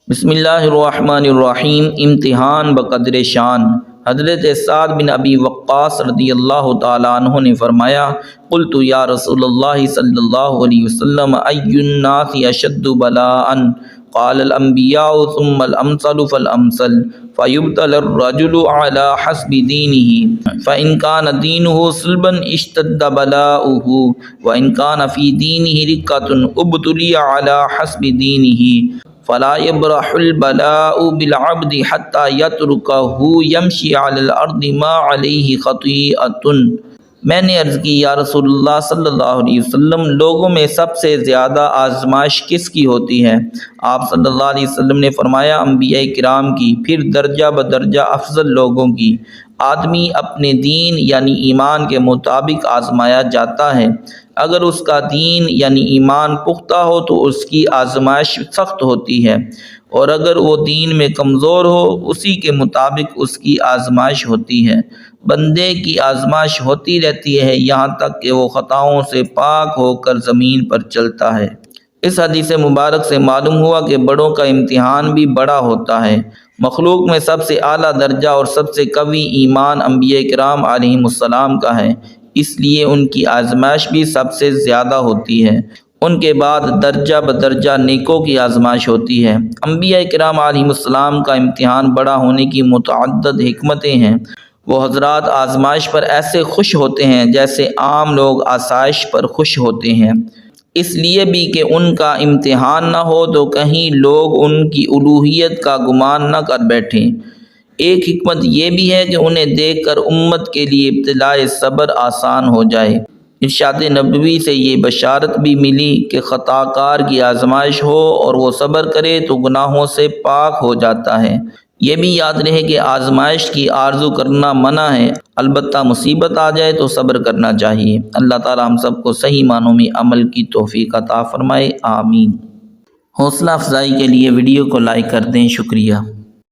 بسم اللہ الرحمن الرحیم۔ امتحان بقدر شان۔ حضرت سعد بن ابی وقاص رضی اللہ تعالیٰ عنہ نے فرمایا، قلت یا رسول اللہ صلی اللہ علیہ وسلم ای الناس اشد بلاء؟ قال الانبیاء ثم الامثل فالامثل، فیبتلی الرجل على حسب دینہ، فإن كان دینہ صلبا اشتد بلاؤہ، وإن كان فی دینہ رقۃ ابتلی على حسب دینہ، فلا يبرح البلاء بالعبد حتى يتركه يمشي على الارض ما عليه خطيئة۔ میں نے عرض کی، یا رسول اللہ صلی اللہ علیہ وسلم، لوگوں میں سب سے زیادہ آزمائش کس کی ہوتی ہے؟ آپ صلی اللہ علیہ وسلم نے فرمایا، انبیاء کرام کی، پھر درجہ بدرجہ افضل لوگوں کی۔ آدمی اپنے دین یعنی ایمان کے مطابق آزمایا جاتا ہے۔ اگر اس کا دین یعنی ایمان پختہ ہو تو اس کی آزمائش سخت ہوتی ہے، اور اگر وہ دین میں کمزور ہو اسی کے مطابق اس کی آزمائش ہوتی ہے۔ بندے کی آزمائش ہوتی رہتی ہے یہاں تک کہ وہ خطاؤں سے پاک ہو کر زمین پر چلتا ہے۔ اس حدیث مبارک سے معلوم ہوا کہ بڑوں کا امتحان بھی بڑا ہوتا ہے۔ مخلوق میں سب سے اعلیٰ درجہ اور سب سے قوی ایمان انبیاء کرام علیہم السلام کا ہے، اس لیے ان کی آزمائش بھی سب سے زیادہ ہوتی ہے۔ ان کے بعد درجہ بدرجہ نیکوں کی آزمائش ہوتی ہے۔ انبیاء کرام علیہم السلام کا امتحان بڑا ہونے کی متعدد حکمتیں ہیں۔ وہ حضرات آزمائش پر ایسے خوش ہوتے ہیں جیسے عام لوگ آسائش پر خوش ہوتے ہیں، اس لیے بھی کہ ان کا امتحان نہ ہو تو کہیں لوگ ان کی الوہیت کا گمان نہ کر بیٹھیں۔ ایک حکمت یہ بھی ہے کہ انہیں دیکھ کر امت کے لیے ابتلائے صبر آسان ہو جائے۔ ارشاد نبوی سے یہ بشارت بھی ملی کہ خطا کار کی آزمائش ہو اور وہ صبر کرے تو گناہوں سے پاک ہو جاتا ہے۔ یہ بھی یاد رہے کہ آزمائش کی آرزو کرنا منع ہے، البتہ مصیبت آ جائے تو صبر کرنا چاہیے۔ اللہ تعالی ہم سب کو صحیح معنوں میں عمل کی توفیق عطا فرمائے، آمین۔ حوصلہ افزائی کے لیے ویڈیو کو لائک کر دیں، شکریہ۔